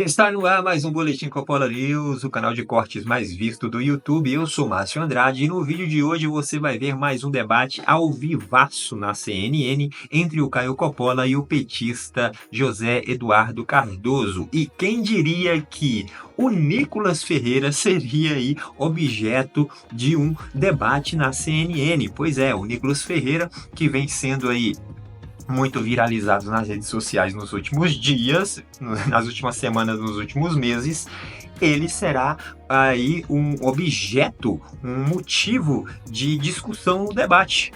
Está no ar mais um Boletim Coppola News, o canal de cortes mais visto do YouTube. Eu sou Márcio Andrade e no vídeo de hoje você vai ver mais um debate ao vivaço na CNN entre o Caio Coppola e o petista José Eduardo Cardoso. E quem diria que o Nicolas Ferreira seria aí objeto de um debate na CNN? Pois é, o Nicolas Ferreira, que vem sendo aí muito viralizados nas redes sociais nos últimos dias, nas últimas semanas, nos últimos meses, ele será aí um objeto, um motivo de discussão no debate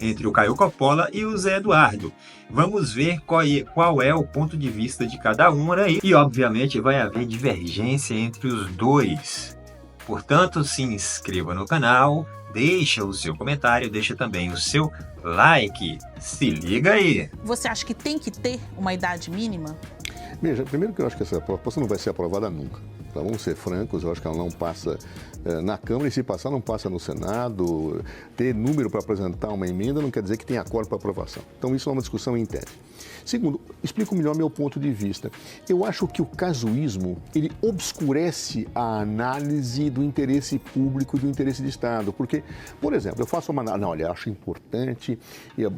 entre o Caio Coppola e o Zé Eduardo. Vamos ver qual é o ponto de vista de cada um aí, e obviamente vai haver divergência entre os dois. Portanto, se inscreva no canal, deixa o seu comentário, deixa também o seu like. Se liga aí! Você acha que tem que ter uma idade mínima? Veja, primeiro que eu acho que essa proposta não vai ser aprovada nunca. Tá? Vamos ser francos, eu acho que ela não passa na Câmara e se passar não passa no Senado. Ter número para apresentar uma emenda não quer dizer que tem acordo para aprovação. Então isso é uma discussão em tese. Segundo, explico melhor meu ponto de vista. Eu acho que o casuísmo, ele obscurece a análise do interesse público e do interesse de Estado. Porque, por exemplo, eu faço uma análise, não, olha, acho importante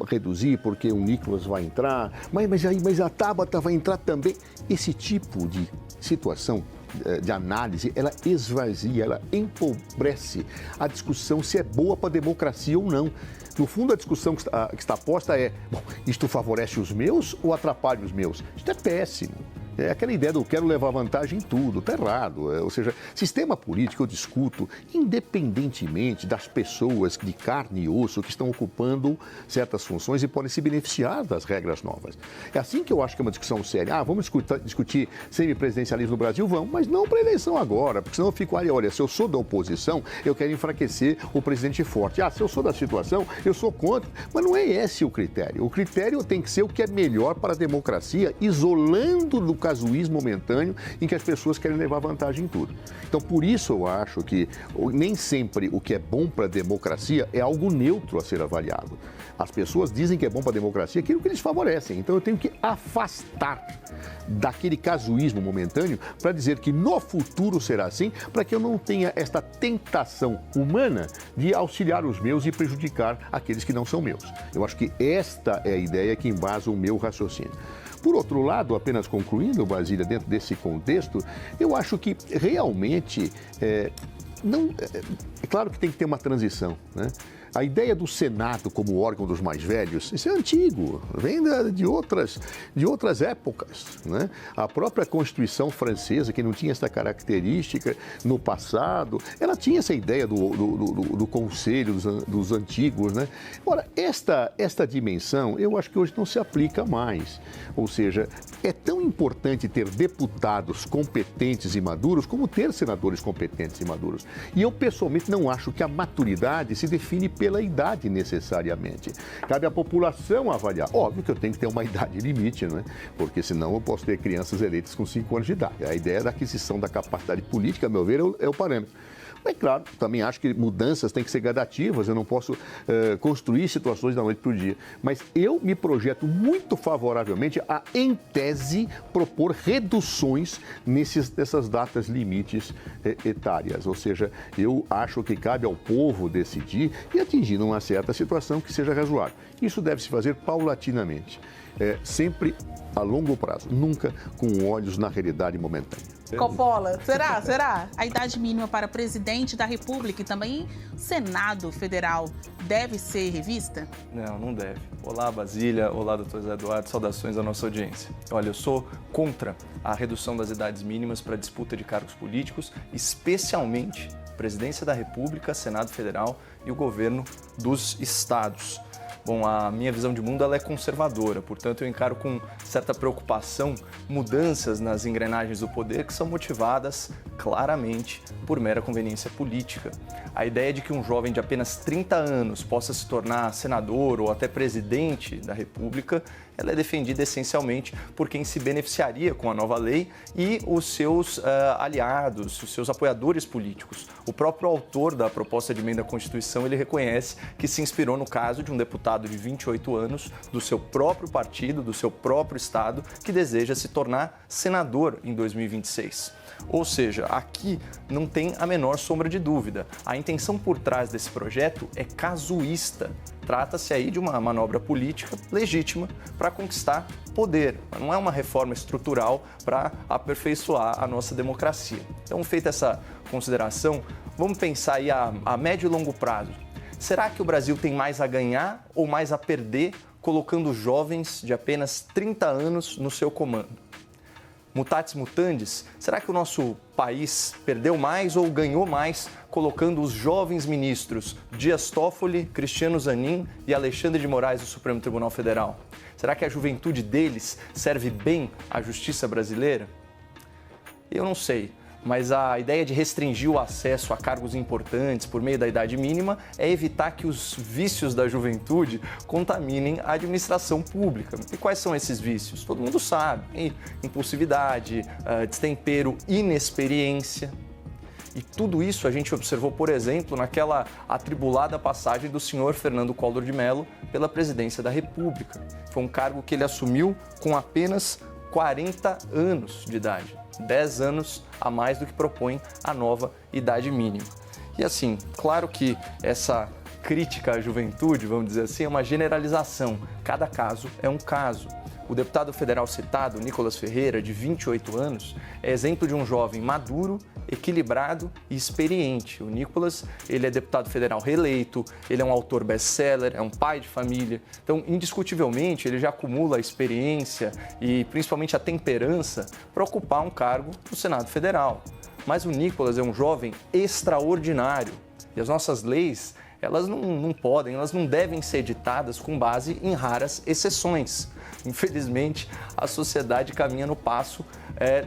reduzir porque o Nicolas vai entrar, mas a Tabata vai entrar também. Esse tipo de situação de análise, ela esvazia, ela empobrece a discussão se é boa para a democracia ou não. No fundo, a discussão que está posta é, bom, isto favorece os meus ou atrapalha os meus? Isto é péssimo. É aquela ideia do quero levar vantagem em tudo, está errado. Ou seja, sistema político eu discuto independentemente das pessoas de carne e osso que estão ocupando certas funções e podem se beneficiar das regras novas. É assim que eu acho que é uma discussão séria. Vamos discutir semipresidencialismo no Brasil? Vamos, mas não para a eleição agora, porque senão eu fico, olha, se eu sou da oposição, eu quero enfraquecer o presidente forte. Se eu sou da situação, eu sou contra. Mas não é esse o critério. O critério tem que ser o que é melhor para a democracia, isolando do casuísmo momentâneo em que as pessoas querem levar vantagem em tudo. Então, por isso eu acho que nem sempre o que é bom para a democracia é algo neutro a ser avaliado. As pessoas dizem que é bom para a democracia aquilo que eles favorecem. Então, eu tenho que afastar daquele casuísmo momentâneo para dizer que no futuro será assim, para que eu não tenha esta tentação humana de auxiliar os meus e prejudicar aqueles que não são meus. Eu acho que esta é a ideia que embasa o meu raciocínio. Por outro lado, apenas concluindo, Basília, dentro desse contexto, eu acho que realmente é claro que tem que ter uma transição, né? A ideia do Senado como órgão dos mais velhos, isso é antigo, vem de outras épocas, né? A própria Constituição francesa, que não tinha essa característica no passado, ela tinha essa ideia do conselho dos antigos, né? Ora, esta dimensão, eu acho que hoje não se aplica mais. Ou seja, é tão importante ter deputados competentes e maduros como ter senadores competentes e maduros. E eu, pessoalmente, não acho que a maturidade se define pela idade necessariamente. Cabe à população avaliar. Óbvio que eu tenho que ter uma idade limite, não é? Porque senão eu posso ter crianças eleitas com 5 anos de idade. A ideia da aquisição da capacidade política, a meu ver, é o parâmetro. Mas, claro, também acho que mudanças têm que ser gradativas, eu não posso construir situações da noite para o dia. Mas eu me projeto muito favoravelmente a, em tese, propor reduções nessas datas limites etárias. Ou seja, eu acho que cabe ao povo decidir e atingir uma certa situação que seja razoável. Isso deve se fazer paulatinamente, sempre a longo prazo, nunca com olhos na realidade momentânea. Coppola, será? A idade mínima para presidente da República e também Senado Federal deve ser revista? Não deve. Olá, Basília. Olá, doutor Zé Eduardo. Saudações à nossa audiência. Olha, eu sou contra a redução das idades mínimas para disputa de cargos políticos, especialmente Presidência da República, Senado Federal e o governo dos estados. Bom, a minha visão de mundo ela é conservadora, portanto eu encaro com certa preocupação mudanças nas engrenagens do poder que são motivadas claramente por mera conveniência política. A ideia de que um jovem de apenas 30 anos possa se tornar senador ou até presidente da República ela é defendida essencialmente por quem se beneficiaria com a nova lei e os seus aliados, os seus apoiadores políticos. O próprio autor da proposta de emenda à Constituição, ele reconhece que se inspirou no caso de um deputado de 28 anos do seu próprio partido, do seu próprio estado, que deseja se tornar senador em 2026. Ou seja, aqui não tem a menor sombra de dúvida. A intenção por trás desse projeto é casuísta. Trata-se aí de uma manobra política legítima para conquistar poder. Não é uma reforma estrutural para aperfeiçoar a nossa democracia. Então, feita essa consideração, vamos pensar aí a médio e longo prazo. Será que o Brasil tem mais a ganhar ou mais a perder colocando jovens de apenas 30 anos no seu comando? Mutatis mutandis, será que o nosso país perdeu mais ou ganhou mais colocando os jovens ministros Dias Toffoli, Cristiano Zanin e Alexandre de Moraes do Supremo Tribunal Federal? Será que a juventude deles serve bem à justiça brasileira? Eu não sei. Mas a ideia de restringir o acesso a cargos importantes por meio da idade mínima é evitar que os vícios da juventude contaminem a administração pública. E quais são esses vícios? Todo mundo sabe. Impulsividade, destempero, inexperiência. E tudo isso a gente observou, por exemplo, naquela atribulada passagem do senhor Fernando Collor de Mello pela presidência da República. Foi um cargo que ele assumiu com apenas 40 anos de idade. 10 anos a mais do que propõe a nova idade mínima. E assim, claro que essa crítica à juventude, vamos dizer assim, é uma generalização. Cada caso é um caso. O deputado federal citado, Nicolas Ferreira, de 28 anos, é exemplo de um jovem maduro, equilibrado e experiente. O Nicolas, ele é deputado federal reeleito, ele é um autor best-seller, é um pai de família. Então, indiscutivelmente, ele já acumula a experiência e principalmente a temperança para ocupar um cargo no Senado Federal. Mas o Nicolas é um jovem extraordinário e as nossas leis, elas não podem, elas não devem ser ditadas com base em raras exceções. Infelizmente, a sociedade caminha no passo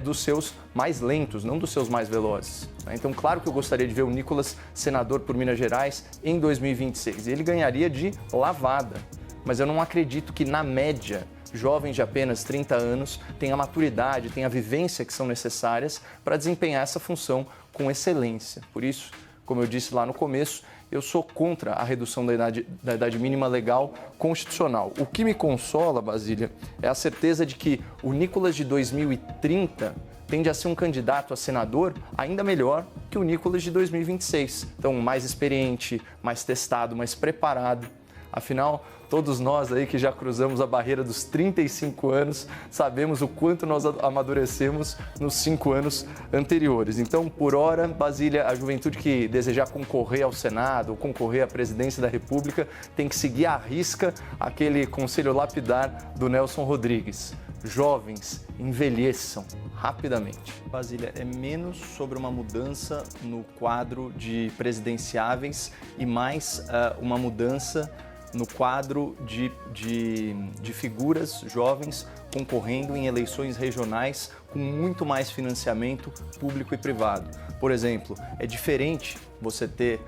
dos seus mais lentos, não dos seus mais velozes. Então, claro que eu gostaria de ver o Nicolas senador por Minas Gerais em 2026. Ele ganharia de lavada, mas eu não acredito que, na média, jovens de apenas 30 anos tenham a maturidade, tenham a vivência que são necessárias para desempenhar essa função com excelência. Por isso, como eu disse lá no começo, eu sou contra a redução da idade mínima legal constitucional. O que me consola, Basília, é a certeza de que o Nicolas de 2030 tende a ser um candidato a senador ainda melhor que o Nicolas de 2026. Então, mais experiente, mais testado, mais preparado. Afinal, todos nós aí que já cruzamos a barreira dos 35 anos, sabemos o quanto nós amadurecemos nos 5 anos anteriores. Então, por hora, Basília, a juventude que desejar concorrer ao Senado ou concorrer à presidência da República tem que seguir à risca aquele conselho lapidar do Nelson Rodrigues. Jovens, envelheçam rapidamente. Basília, é menos sobre uma mudança no quadro de presidenciáveis e mais uma mudança no quadro de figuras jovens concorrendo em eleições regionais com muito mais financiamento público e privado. Por exemplo, é diferente você ter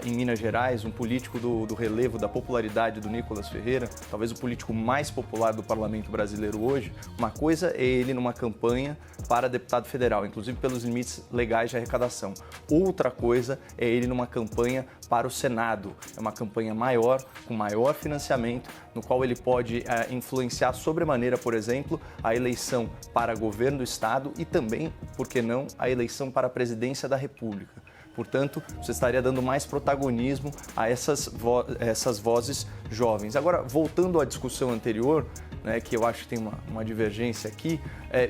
em Minas Gerais um político do relevo, da popularidade do Nicolas Ferreira, talvez o político mais popular do parlamento brasileiro hoje. Uma coisa é ele numa campanha para deputado federal, inclusive pelos limites legais de arrecadação. Outra coisa é ele numa campanha para o Senado. É uma campanha maior, com maior financiamento, no qual ele pode influenciar sobremaneira, por exemplo, a eleição para governo do Estado e também, por que não, a eleição para a presidência da República. Portanto, você estaria dando mais protagonismo a essas vozes jovens. Agora, voltando à discussão anterior, né, que eu acho que tem uma divergência aqui,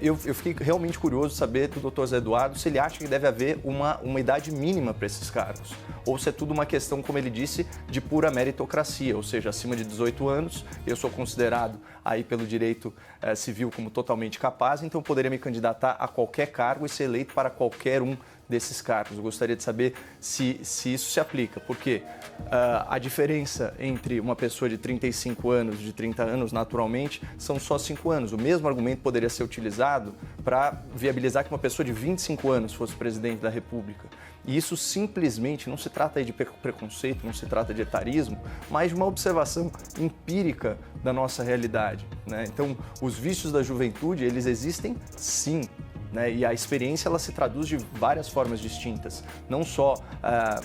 eu fiquei realmente curioso de saber do Dr. Zé Eduardo se ele acha que deve haver uma idade mínima para esses cargos, ou se é tudo uma questão, como ele disse, de pura meritocracia, ou seja, acima de 18 anos, eu sou considerado aí pelo direito civil como totalmente capaz, então eu poderia me candidatar a qualquer cargo e ser eleito para qualquer um desses cargos. Eu gostaria de saber se isso se aplica, porque a diferença entre uma pessoa de 35 anos e de 30 anos, naturalmente, são só 5 anos. O mesmo argumento poderia ser utilizado utilizado para viabilizar que uma pessoa de 25 anos fosse presidente da República. E isso simplesmente não se trata aí de preconceito, não se trata de etarismo, mas de uma observação empírica da nossa realidade, né? Então, os vícios da juventude, eles existem sim, né? E a experiência ela se traduz de várias formas distintas, não só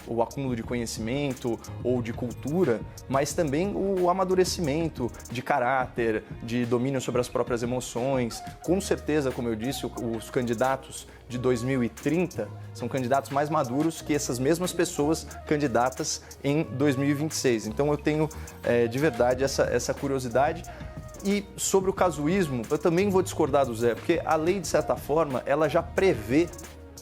o acúmulo de conhecimento ou de cultura, mas também o amadurecimento de caráter, de domínio sobre as próprias emoções. Com certeza, como eu disse, os candidatos de 2030 são candidatos mais maduros que essas mesmas pessoas candidatas em 2026. Então eu tenho de verdade essa curiosidade. E sobre o casuísmo, eu também vou discordar do Zé, porque a lei, de certa forma, ela já prevê,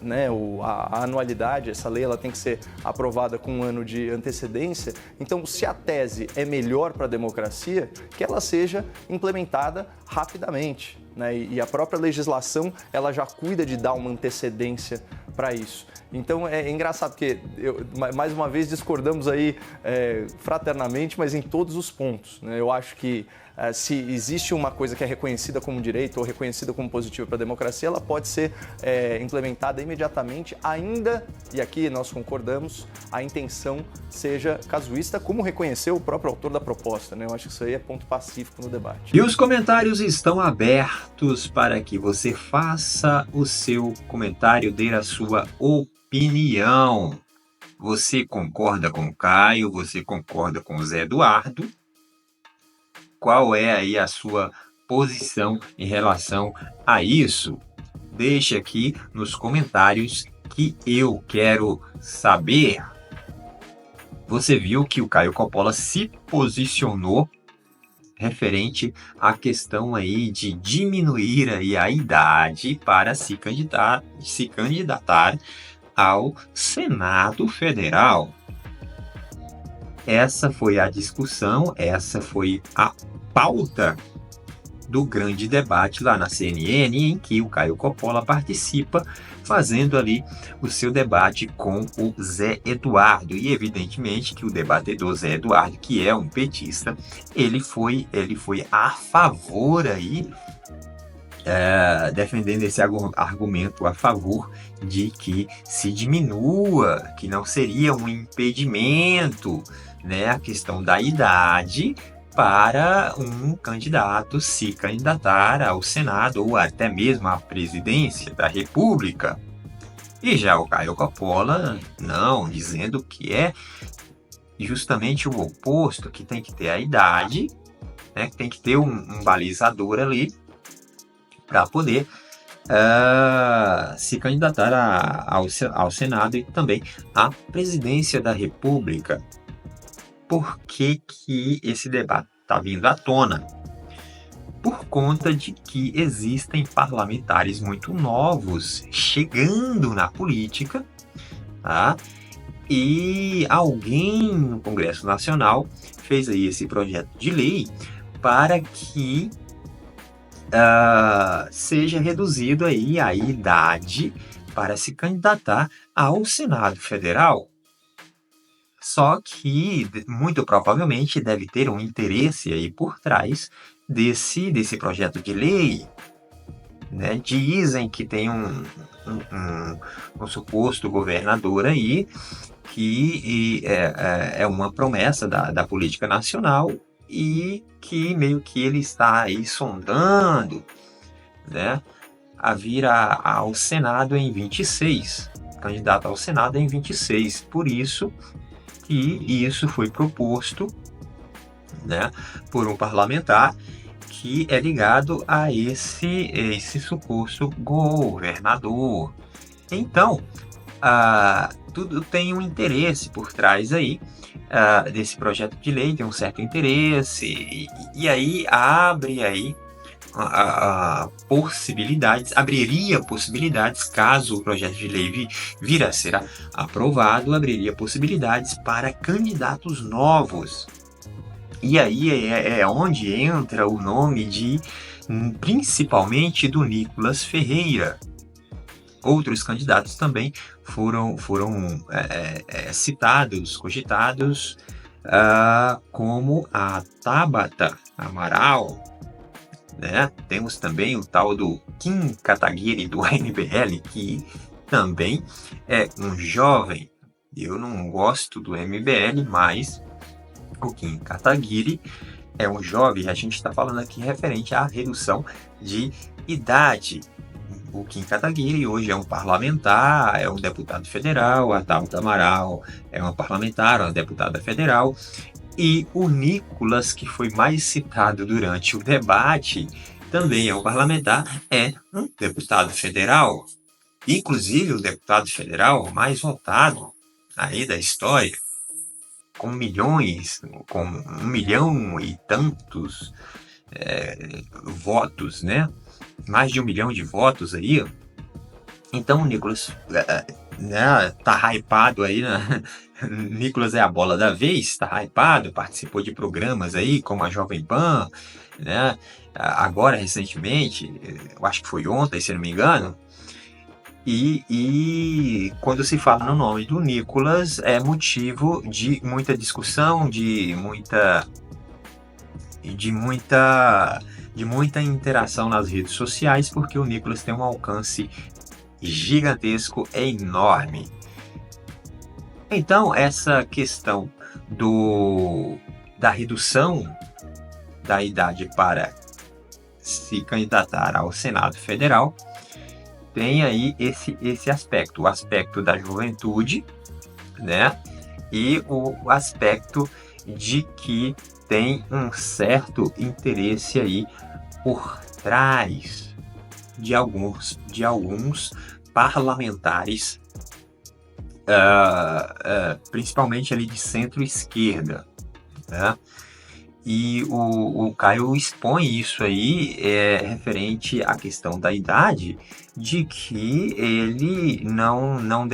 né, a anualidade. Essa lei ela tem que ser aprovada com um ano de antecedência. Então, se a tese é melhor para a democracia, que ela seja implementada rapidamente, né? E a própria legislação ela já cuida de dar uma antecedência para isso. Então é engraçado porque, mais uma vez, discordamos aí fraternamente, mas em todos os pontos, né? Eu acho que se existe uma coisa que é reconhecida como direito ou reconhecida como positiva para a democracia, ela pode ser implementada imediatamente, ainda, e aqui nós concordamos, a intenção seja casuísta, como reconheceu o próprio autor da proposta, né? Eu acho que isso aí é ponto pacífico no debate. E os comentários estão abertos para que você faça o seu comentário, dê a sua opinião. Você concorda com o Caio? Você concorda com o Zé Eduardo? Qual é aí a sua posição em relação a isso? Deixe aqui nos comentários que eu quero saber. Você viu que o Caio Coppola se posicionou referente à questão aí de diminuir aí a idade para se candidatar ao Senado Federal. Essa foi a discussão, essa foi a pauta do grande debate lá na CNN, em que o Caio Coppola participa, fazendo ali o seu debate com o Zé Eduardo. E evidentemente que o debatedor Zé Eduardo, que é um petista, ele foi a favor aí, defendendo esse argumento a favor de que se diminua, que não seria um impedimento, né, a questão da idade para um candidato se candidatar ao Senado ou até mesmo à presidência da República. E já o Caio Coppola, não, dizendo que é justamente o oposto, que tem que ter a idade, né, que tem que ter um balizador ali para poder se candidatar ao Senado e também à presidência da República. Por que esse debate está vindo à tona? Por conta de que existem parlamentares muito novos chegando na política, tá? E alguém no Congresso Nacional fez aí esse projeto de lei para que seja reduzido aí a idade para se candidatar ao Senado Federal. Só que, muito provavelmente, deve ter um interesse aí por trás desse projeto de lei, né? Dizem que tem um suposto governador aí que é uma promessa da política nacional e que meio que ele está aí sondando, né, a vir ao Senado em 26, candidato ao Senado em 26. Por isso que isso foi proposto, né, por um parlamentar que é ligado a esse suposto governador. Então, tudo tem um interesse por trás aí desse projeto de lei, tem um certo interesse, e aí abriria possibilidades, caso o projeto de lei vir a ser aprovado, abriria possibilidades para candidatos novos. E aí é onde entra o nome principalmente do Nicolas Ferreira. Outros candidatos também foram citados, cogitados, como a Tabata Amaral, né? Temos também o tal do Kim Kataguiri do MBL, que também é um jovem. Eu não gosto do MBL, mas o Kim Kataguiri é um jovem. A gente está falando aqui referente à redução de idade. O Kim Kataguiri hoje é um parlamentar, é um deputado federal, a Tabata Amaral é uma parlamentar, uma deputada federal, e o Nicolas, que foi mais citado durante o debate, também é um parlamentar, é um deputado federal, inclusive o deputado federal mais votado aí da história, com 1 milhão e tantos votos, né? Mais de 1 milhão de votos aí. Então o Nicolas né, tá hypado aí, né? Nicolas é a bola da vez, tá hypado, participou de programas aí como a Jovem Pan, né? Agora recentemente, eu acho que foi ontem, se não me engano. E quando se fala no nome do Nicolas, é motivo de muita discussão, de muita interação nas redes sociais, porque o Nicolas tem um alcance gigantesco, enorme. Então, essa questão da redução da idade para se candidatar ao Senado Federal tem aí esse aspecto, o aspecto da juventude, né? E o aspecto de que tem um certo interesse aí por trás de alguns parlamentares, principalmente ali de centro-esquerda, né? E o Caio expõe isso aí referente à questão da idade, de que ele não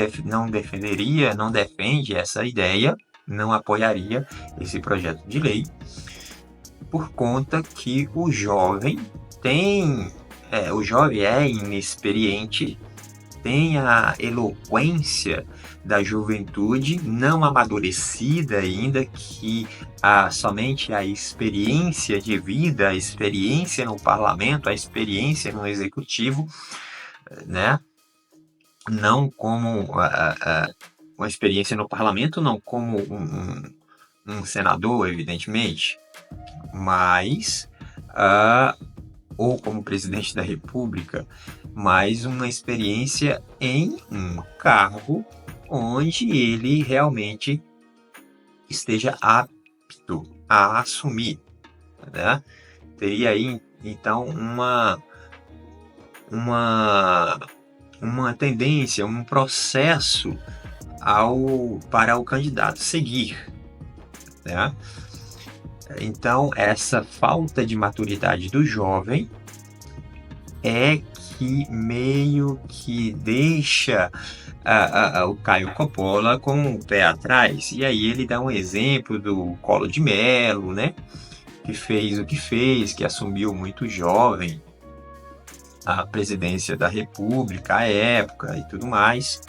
defenderia, não defende essa ideia, não apoiaria esse projeto de lei, por conta que o jovem é inexperiente, tem a eloquência da juventude não amadurecida ainda, que somente a experiência de vida, a experiência no parlamento, a experiência no executivo, né? Não como uma experiência no parlamento, não como um senador, evidentemente, mas ou como presidente da República, mas uma experiência em um cargo onde ele realmente esteja apto a assumir, né? Teria aí então uma tendência, um processo para o candidato seguir, né? Então, essa falta de maturidade do jovem é que meio que deixa o Caio Coppola com o pé atrás. E aí ele dá um exemplo do Collor de Mello, né? Que fez o que fez, que assumiu muito jovem a presidência da República à época e tudo mais.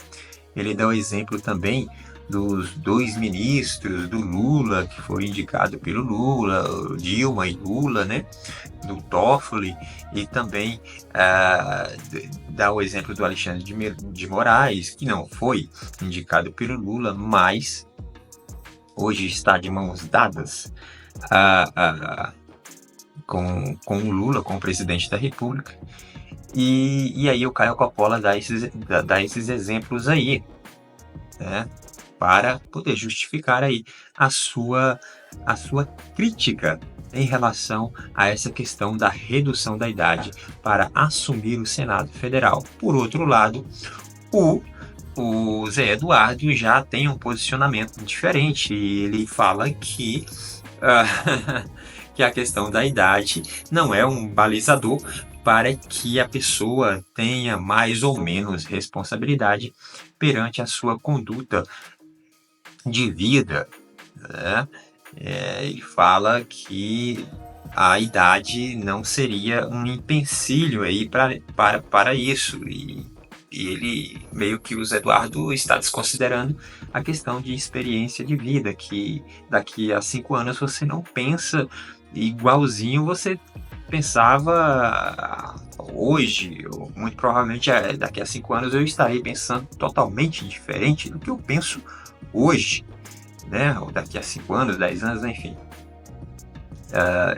Ele dá o exemplo também dos 2 ministros do Lula, que foi indicado pelo Lula, Dilma e Lula, né? Do Toffoli, e também dá o exemplo do Alexandre de Moraes, que não foi indicado pelo Lula, mas hoje está de mãos dadas com o Lula, com o presidente da República. E aí o Caio Coppola dá esses exemplos aí, né? Para poder justificar aí a sua crítica em relação a essa questão da redução da idade para assumir o Senado Federal. Por outro lado, o Zé Eduardo já tem um posicionamento diferente. Ele fala que a questão da idade não é um balizador para que a pessoa tenha mais ou menos responsabilidade perante a sua conduta de vida, né? Ele fala que a idade não seria um empecilho aí para isso, e ele, meio que o Zé Eduardo, está desconsiderando a questão de experiência de vida, que daqui a 5 anos você não pensa igualzinho você pensava hoje, ou muito provavelmente daqui a 5 anos, eu estarei pensando totalmente diferente do que eu penso hoje, né? Ou daqui a 5 anos, 10 anos, enfim.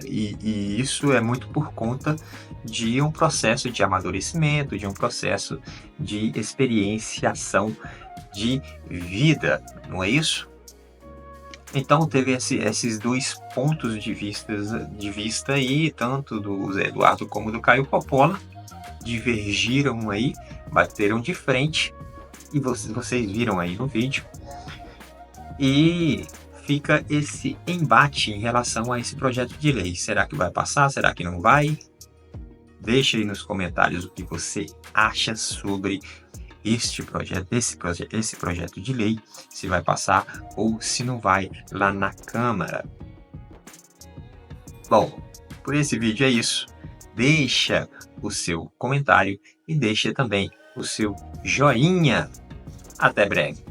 E isso é muito por conta de um processo de amadurecimento, de um processo de experienciação de vida, não é isso? Então teve esses dois pontos de vista aí, tanto do Zé Eduardo como do Caio Coppola, divergiram aí, bateram de frente, e vocês viram aí no vídeo. E fica esse embate em relação a esse projeto de lei. Será que vai passar? Será que não vai? Deixa aí nos comentários o que você acha sobre esse projeto de lei, se vai passar ou se não vai lá na Câmara. Bom, por esse vídeo é isso. Deixa o seu comentário e deixa também o seu joinha. Até breve.